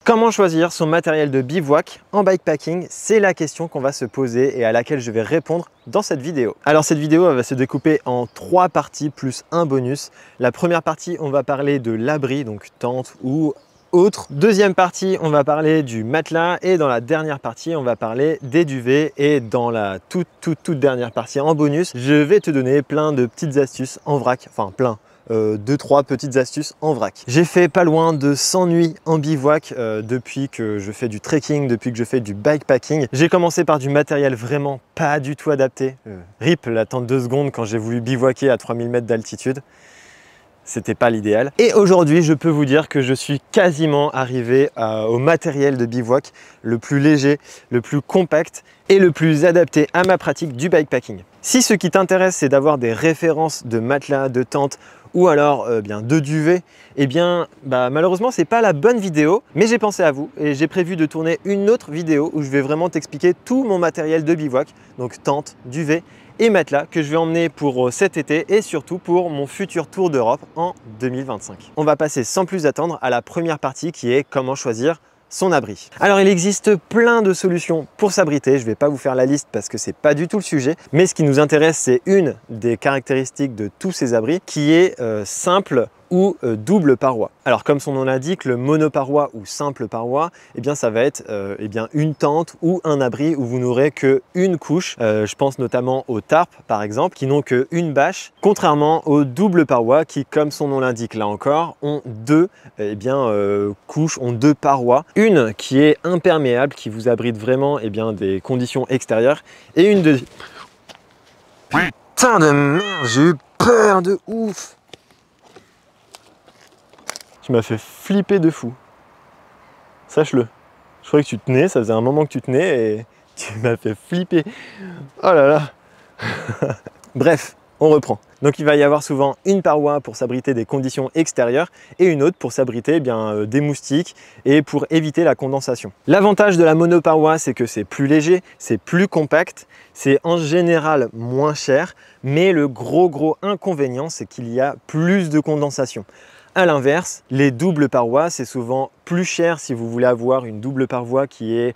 Comment choisir son matériel de bivouac en bikepacking? C'est la question qu'on va se poser et à laquelle je vais répondre dans cette vidéo. Alors cette vidéo elle va se découper en 3 parties plus un bonus. La première partie, on va parler de l'abri, donc tente ou autre. Deuxième partie, on va parler du matelas et dans la dernière partie, on va parler des duvets et dans la toute dernière partie en bonus, je vais te donner plein de petites astuces en vrac, enfin plein. 2-3 petites astuces en vrac. J'ai fait pas loin de 100 nuits en bivouac depuis que je fais du trekking, depuis que je fais du bikepacking. J'ai commencé par du matériel vraiment pas du tout adapté. RIP la tente 2 secondes quand j'ai voulu bivouaquer à 3000 mètres d'altitude. C'était pas l'idéal. Et aujourd'hui, je peux vous dire que je suis quasiment arrivé au matériel de bivouac le plus léger, le plus compact et le plus adapté à ma pratique du bikepacking. Si ce qui t'intéresse, c'est d'avoir des références de matelas, de tentes ou alors de duvet, eh bien malheureusement c'est pas la bonne vidéo, mais j'ai pensé à vous et j'ai prévu de tourner une autre vidéo où je vais vraiment t'expliquer tout mon matériel de bivouac, donc tente, duvet et matelas que je vais emmener pour cet été et surtout pour mon futur tour d'Europe en 2025. On va passer sans plus attendre à la première partie qui est comment choisir son abri. Alors il existe plein de solutions pour s'abriter, je ne vais pas vous faire la liste parce que c'est pas du tout le sujet, mais ce qui nous intéresse c'est une des caractéristiques de tous ces abris qui est simple ou double paroi. Alors comme son nom l'indique, le monoparoi ou simple paroi, eh bien ça va être une tente ou un abri où vous n'aurez qu'une couche. Je pense notamment aux tarpes par exemple, qui n'ont qu'une bâche, contrairement aux doubles parois qui, comme son nom l'indique là encore, ont deux couches, ont deux parois. Une qui est imperméable, qui vous abrite vraiment des conditions extérieures, et une de... Putain de merde, j'ai eu peur de ouf! Tu m'as fait flipper de fou. Sache-le. Je croyais que tu tenais, ça faisait un moment que tu tenais et tu m'as fait flipper. Oh là là. Bref, on reprend. Donc il va y avoir souvent une paroi pour s'abriter des conditions extérieures et une autre pour s'abriter des moustiques et pour éviter la condensation. L'avantage de la monoparoi, c'est que c'est plus léger, c'est plus compact, c'est en général moins cher, mais le gros inconvénient, c'est qu'il y a plus de condensation. A l'inverse, les doubles parois, c'est souvent plus cher si vous voulez avoir une double paroi qui est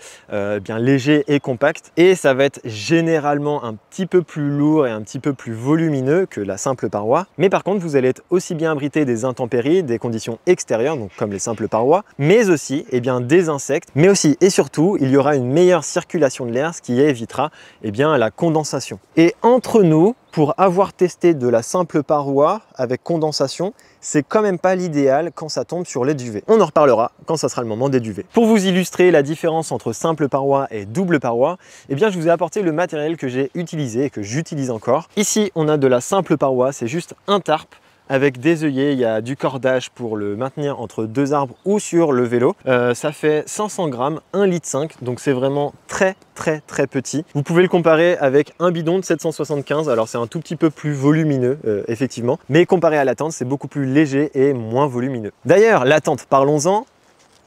léger et compact. Et ça va être généralement un petit peu plus lourd et un petit peu plus volumineux que la simple paroi. Mais par contre, vous allez être aussi bien abrité des intempéries, des conditions extérieures, donc comme les simples parois, mais aussi des insectes. Mais aussi et surtout, il y aura une meilleure circulation de l'air, ce qui évitera la condensation. Et entre nous, pour avoir testé de la simple paroi avec condensation, c'est quand même pas l'idéal quand ça tombe sur les duvets. On en reparlera quand ça sera le moment des duvets. Pour vous illustrer la différence entre simple paroi et double paroi, je vous ai apporté le matériel que j'ai utilisé et que j'utilise encore. Ici, on a de la simple paroi, c'est juste un tarp avec des œillets, il y a du cordage pour le maintenir entre deux arbres ou sur le vélo. Ça fait 500 grammes, 1,5 litre, donc c'est vraiment très petit. Vous pouvez le comparer avec un bidon de 775, alors c'est un tout petit peu plus volumineux, effectivement, mais comparé à la tente, c'est beaucoup plus léger et moins volumineux. D'ailleurs, la tente, parlons-en,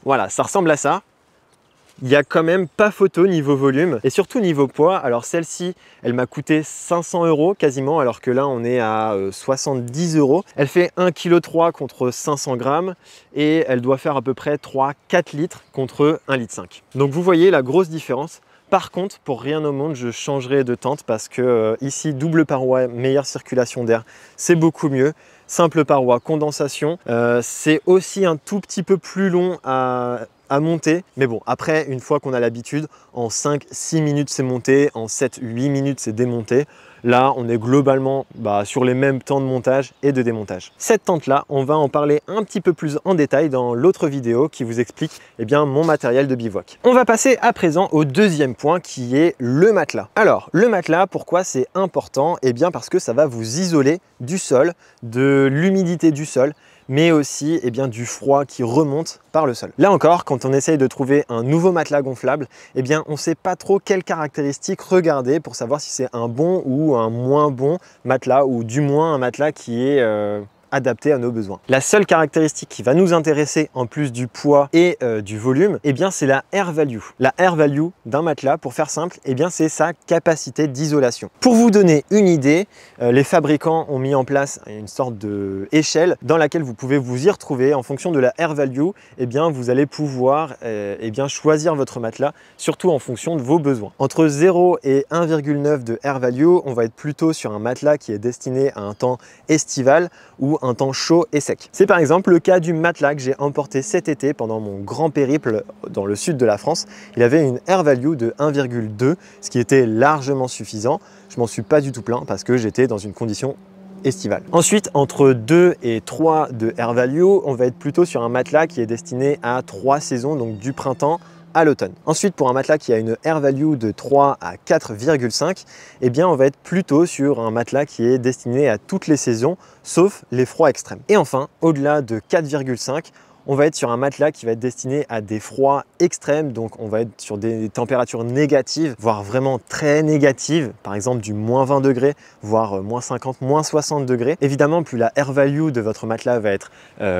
voilà, ça ressemble à ça. Il n'y a quand même pas photo niveau volume et surtout niveau poids. Alors celle-ci, elle m'a coûté 500 € quasiment, alors que là on est à 70 €. Elle fait 1,3 kg contre 500 grammes et elle doit faire à peu près 3-4 litres contre 1,5 litre. Donc vous voyez la grosse différence. Par contre, pour rien au monde, je changerai de tente parce que ici, double paroi, meilleure circulation d'air, c'est beaucoup mieux. Simple paroi, condensation, c'est aussi un tout petit peu plus long à monter. Mais bon, après, une fois qu'on a l'habitude, en 5-6 minutes, c'est monté, en 7-8 minutes, c'est démonté. Là, on est globalement sur les mêmes temps de montage et de démontage. Cette tente-là, on va en parler un petit peu plus en détail dans l'autre vidéo qui vous explique mon matériel de bivouac. On va passer à présent au deuxième point qui est le matelas. Alors, le matelas, pourquoi c'est important? Parce que ça va vous isoler du sol, de l'humidité du sol, mais aussi du froid qui remonte par le sol. Là encore, quand on essaye de trouver un nouveau matelas gonflable, on ne sait pas trop quelles caractéristiques regarder pour savoir si c'est un bon ou un moins bon matelas, ou du moins un matelas qui est adapté à nos besoins. La seule caractéristique qui va nous intéresser en plus du poids et du volume, eh bien c'est la air value. La air value d'un matelas, pour faire simple, eh bien c'est sa capacité d'isolation. Pour vous donner une idée, les fabricants ont mis en place une sorte d'échelle dans laquelle vous pouvez vous y retrouver. En fonction de la air value, eh bien vous allez pouvoir choisir votre matelas, surtout en fonction de vos besoins. Entre 0 et 1,9 de air value, on va être plutôt sur un matelas qui est destiné à un temps estival ou un temps chaud et sec. C'est par exemple le cas du matelas que j'ai emporté cet été pendant mon grand périple dans le sud de la France. Il avait une air value de 1,2, ce qui était largement suffisant. Je m'en suis pas du tout plaint parce que j'étais dans une condition estivale. Ensuite, entre 2 et 3 de air value, on va être plutôt sur un matelas qui est destiné à 3 saisons, donc du printemps à l'automne. Ensuite, pour un matelas qui a une air value de 3 à 4,5, eh bien on va être plutôt sur un matelas qui est destiné à toutes les saisons, sauf les froids extrêmes. Et enfin, au-delà de 4,5, on va être sur un matelas qui va être destiné à des froids extrêmes, donc on va être sur des températures négatives, voire vraiment très négatives, par exemple du moins 20 degrés, voire moins 50, moins 60 degrés. Évidemment, plus la air value de votre matelas va être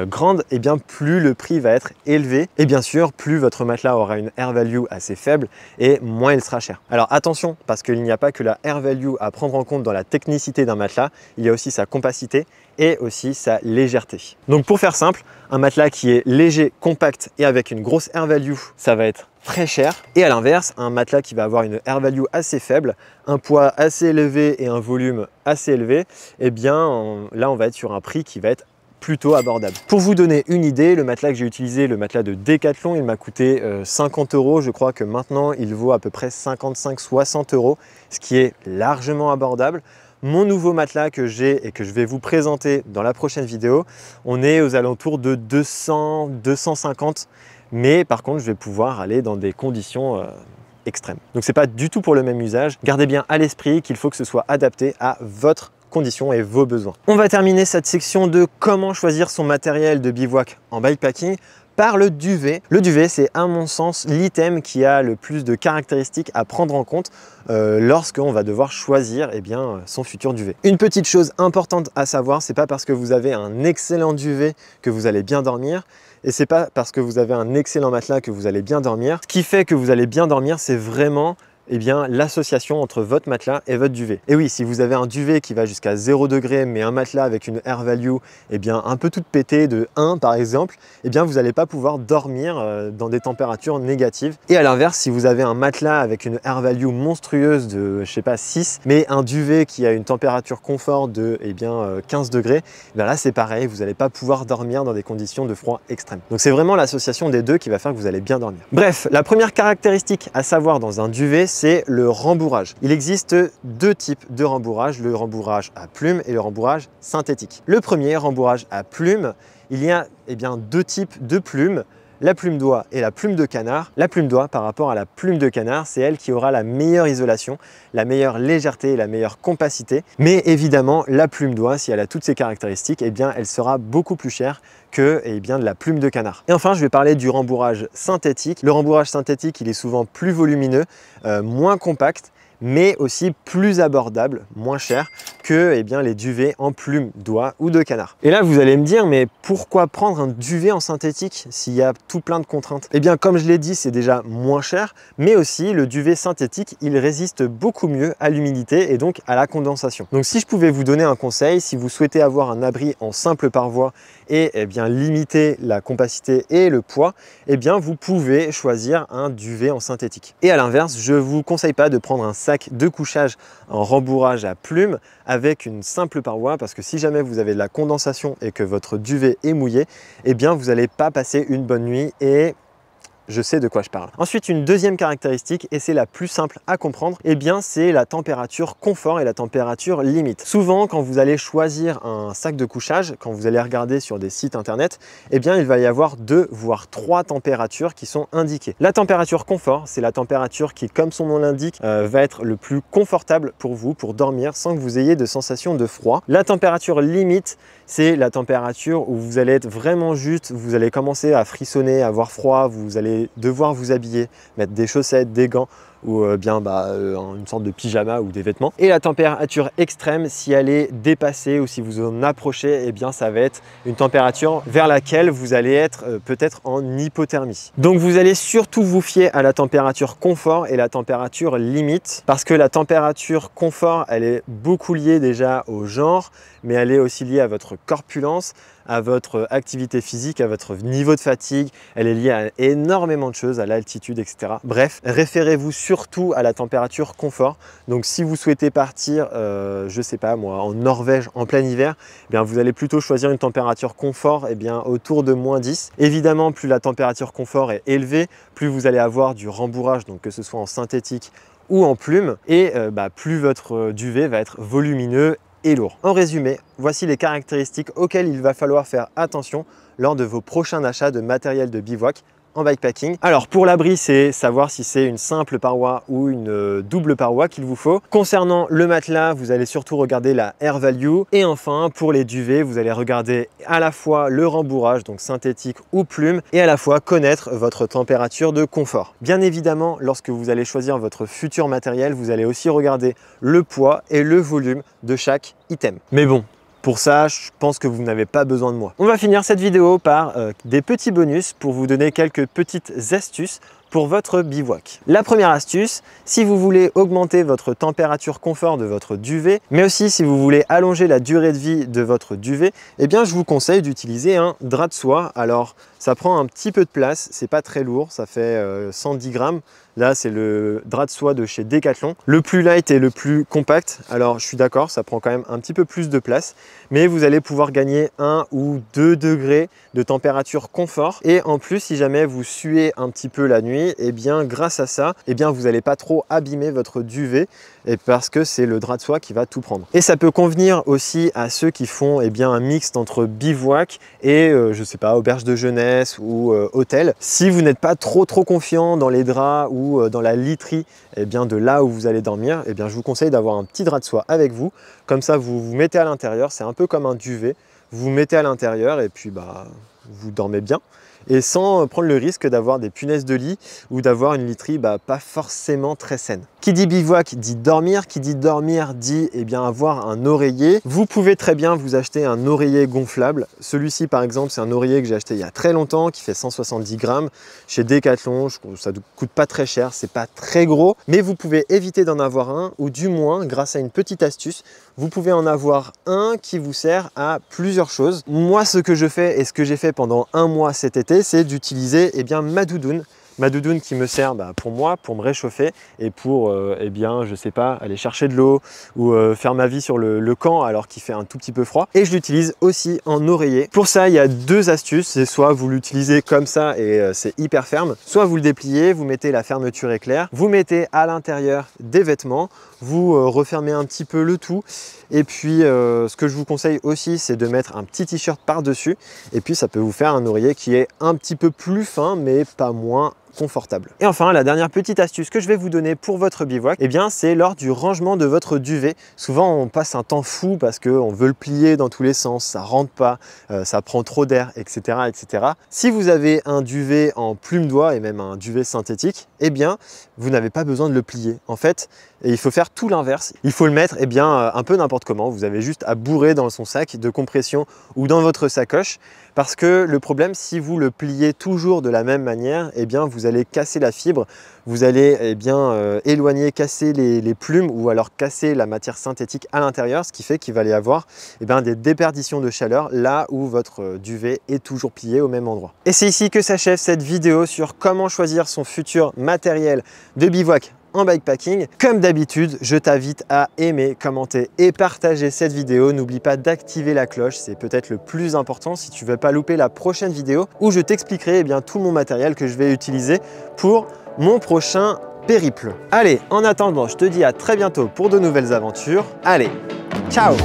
grande, et bien plus le prix va être élevé. Et bien sûr, plus votre matelas aura une air value assez faible, et moins il sera cher. Alors attention, parce qu'il n'y a pas que la air value à prendre en compte dans la technicité d'un matelas, il y a aussi sa compacité et aussi sa légèreté. Donc pour faire simple, un matelas qui est léger, compact et avec une grosse air value, ça va être très cher. Et à l'inverse, un matelas qui va avoir une air value assez faible, un poids assez élevé et un volume assez élevé, eh bien là on va être sur un prix qui va être plutôt abordable. Pour vous donner une idée, le matelas que j'ai utilisé, le matelas de Decathlon, il m'a coûté 50 €. Je crois que maintenant il vaut à peu près 55-60 €, ce qui est largement abordable. Mon nouveau matelas que j'ai et que je vais vous présenter dans la prochaine vidéo, on est aux alentours de 200-250, mais par contre je vais pouvoir aller dans des conditions extrêmes. Donc c'est pas du tout pour le même usage. Gardez bien à l'esprit qu'il faut que ce soit adapté à votre conditions et vos besoins. On va terminer cette section de comment choisir son matériel de bivouac en bikepacking par le duvet. Le duvet, c'est à mon sens l'item qui a le plus de caractéristiques à prendre en compte lorsqu'on va devoir choisir son futur duvet. Une petite chose importante à savoir, c'est pas parce que vous avez un excellent duvet que vous allez bien dormir, et c'est pas parce que vous avez un excellent matelas que vous allez bien dormir. Ce qui fait que vous allez bien dormir, c'est vraiment l'association entre votre matelas et votre duvet. Et oui, si vous avez un duvet qui va jusqu'à 0 degré, mais un matelas avec une air value un peu toute pétée de 1 par exemple, vous n'allez pas pouvoir dormir dans des températures négatives. Et à l'inverse, si vous avez un matelas avec une air value monstrueuse de, je sais pas, 6, mais un duvet qui a une température confort de 15 degrés, là c'est pareil, vous n'allez pas pouvoir dormir dans des conditions de froid extrême. Donc c'est vraiment l'association des deux qui va faire que vous allez bien dormir. Bref, la première caractéristique à savoir dans un duvet, c'est le rembourrage. Il existe deux types de rembourrage, le rembourrage à plume et le rembourrage synthétique. Le premier, rembourrage à plume, il y a deux types de plumes, la plume d'oie et la plume de canard. La plume d'oie par rapport à la plume de canard, c'est elle qui aura la meilleure isolation, la meilleure légèreté et la meilleure compacité. Mais évidemment, la plume d'oie, si elle a toutes ces caractéristiques, elle sera beaucoup plus chère que de la plume de canard. Et enfin, je vais parler du rembourrage synthétique. Le rembourrage synthétique, il est souvent plus volumineux, moins compact, mais aussi plus abordable, moins cher que les duvets en plume d'oie ou de canard. Et là, vous allez me dire, mais pourquoi prendre un duvet en synthétique s'il y a tout plein de contraintes? Comme je l'ai dit, c'est déjà moins cher, mais aussi le duvet synthétique, il résiste beaucoup mieux à l'humidité et donc à la condensation. Donc si je pouvais vous donner un conseil, si vous souhaitez avoir un abri en simple paroi et limiter la compacité et le poids, vous pouvez choisir un duvet en synthétique. Et à l'inverse, je ne vous conseille pas de prendre un sac de couchage en rembourrage à plume avec une simple paroi, parce que si jamais vous avez de la condensation et que votre duvet est mouillé, vous n'allez pas passer une bonne nuit et je sais de quoi je parle. Ensuite, une deuxième caractéristique, et c'est la plus simple à comprendre, c'est la température confort et la température limite. Souvent, quand vous allez choisir un sac de couchage, quand vous allez regarder sur des sites internet, il va y avoir 2 voire 3 températures qui sont indiquées. La température confort, c'est la température qui, comme son nom l'indique, va être le plus confortable pour vous, pour dormir sans que vous ayez de sensation de froid. La température limite, c'est la température où vous allez être vraiment juste, vous allez commencer à frissonner, à avoir froid, vous allez devoir vous habiller, mettre des chaussettes, des gants, ou bien une sorte de pyjama ou des vêtements. Et la température extrême, si elle est dépassée ou si vous en approchez, eh bien ça va être une température vers laquelle vous allez être peut-être en hypothermie. Donc vous allez surtout vous fier à la température confort et la température limite, parce que la température confort, elle est beaucoup liée déjà au genre, mais elle est aussi liée à votre corpulence, à votre activité physique, à votre niveau de fatigue. Elle est liée à énormément de choses, à l'altitude, etc. Bref, référez-vous surtout à la température confort. Donc si vous souhaitez partir, je sais pas moi, en Norvège en plein hiver, eh bien vous allez plutôt choisir une température confort autour de -10. Évidemment, plus la température confort est élevée, plus vous allez avoir du rembourrage, donc que ce soit en synthétique ou en plume, et plus votre duvet va être volumineux et lourd. En résumé, voici les caractéristiques auxquelles il va falloir faire attention lors de vos prochains achats de matériel de bivouac en bikepacking. Alors pour l'abri, c'est savoir si c'est une simple paroi ou une double paroi qu'il vous faut. Concernant le matelas, vous allez surtout regarder la air value. Et enfin, pour les duvets, vous allez regarder à la fois le rembourrage, donc synthétique ou plume, et à la fois connaître votre température de confort. Bien évidemment, lorsque vous allez choisir votre futur matériel, vous allez aussi regarder le poids et le volume de chaque item. Mais bon, pour ça, je pense que vous n'avez pas besoin de moi. On va finir cette vidéo par des petits bonus pour vous donner quelques petites astuces pour votre bivouac. La première astuce, si vous voulez augmenter votre température confort de votre duvet, mais aussi si vous voulez allonger la durée de vie de votre duvet, eh bien je vous conseille d'utiliser un drap de soie. Alors ça prend un petit peu de place, c'est pas très lourd, ça fait 110 grammes. Là, c'est le drap de soie de chez Decathlon. Le plus light et le plus compact. Alors, je suis d'accord, ça prend quand même un petit peu plus de place, mais vous allez pouvoir gagner 1 ou 2 degrés de température confort. Et en plus, si jamais vous suez un petit peu la nuit, et bien grâce à ça, vous n'allez pas trop abîmer votre duvet, et parce que c'est le drap de soie qui va tout prendre. Et ça peut convenir aussi à ceux qui font un mixte entre bivouac et je sais pas, auberge de jeunesse ou hôtel. Si vous n'êtes pas trop confiant dans les draps ou dans la literie de là où vous allez dormir, je vous conseille d'avoir un petit drap de soie avec vous. Comme ça, vous vous mettez à l'intérieur, c'est un peu comme un duvet. Vous vous mettez à l'intérieur et puis vous dormez bien. Et sans prendre le risque d'avoir des punaises de lit ou d'avoir une literie pas forcément très saine. Qui dit bivouac dit dormir, qui dit dormir dit avoir un oreiller. Vous pouvez très bien vous acheter un oreiller gonflable. Celui-ci par exemple, c'est un oreiller que j'ai acheté il y a très longtemps, qui fait 170 grammes chez Decathlon. Ça ne coûte pas très cher, c'est pas très gros, mais vous pouvez éviter d'en avoir un, ou du moins grâce à une petite astuce, vous pouvez en avoir un qui vous sert à plusieurs choses. Moi, ce que je fais et ce que j'ai fait pendant un mois cet été, c'est d'utiliser ma doudoune. Ma doudoune qui me sert pour moi, pour me réchauffer et pour, je sais pas, aller chercher de l'eau ou faire ma vie sur le camp alors qu'il fait un tout petit peu froid. Et je l'utilise aussi en oreiller. Pour ça, il y a 2 astuces. C'est soit vous l'utilisez comme ça et c'est hyper ferme, soit vous le dépliez, vous mettez la fermeture éclair, vous mettez à l'intérieur des vêtements, vous refermez un petit peu le tout. Et puis, ce que je vous conseille aussi, c'est de mettre un petit t-shirt par-dessus. Et puis, ça peut vous faire un oreiller qui est un petit peu plus fin, mais pas moins confortable. Et enfin, la dernière petite astuce que je vais vous donner pour votre bivouac, c'est lors du rangement de votre duvet. Souvent, on passe un temps fou parce qu'on veut le plier dans tous les sens, ça rentre pas, ça prend trop d'air, etc., etc. Si vous avez un duvet en plume d'oie et même un duvet synthétique, vous n'avez pas besoin de le plier. En fait, il faut faire tout l'inverse. Il faut le mettre un peu n'importe comment. Vous avez juste à bourrer dans son sac de compression ou dans votre sacoche. Parce que le problème, si vous le pliez toujours de la même manière, vous allez casser la fibre, vous allez éloigner, casser les plumes ou alors casser la matière synthétique à l'intérieur, ce qui fait qu'il va y avoir des déperditions de chaleur là où votre duvet est toujours plié au même endroit. Et c'est ici que s'achève cette vidéo sur comment choisir son futur matériel de bivouac en bikepacking. Comme d'habitude, je t'invite à aimer, commenter et partager cette vidéo. N'oublie pas d'activer la cloche, c'est peut-être le plus important si tu ne veux pas louper la prochaine vidéo où je t'expliquerai tout mon matériel que je vais utiliser pour mon prochain périple. Allez, en attendant, je te dis à très bientôt pour de nouvelles aventures. Allez, ciao!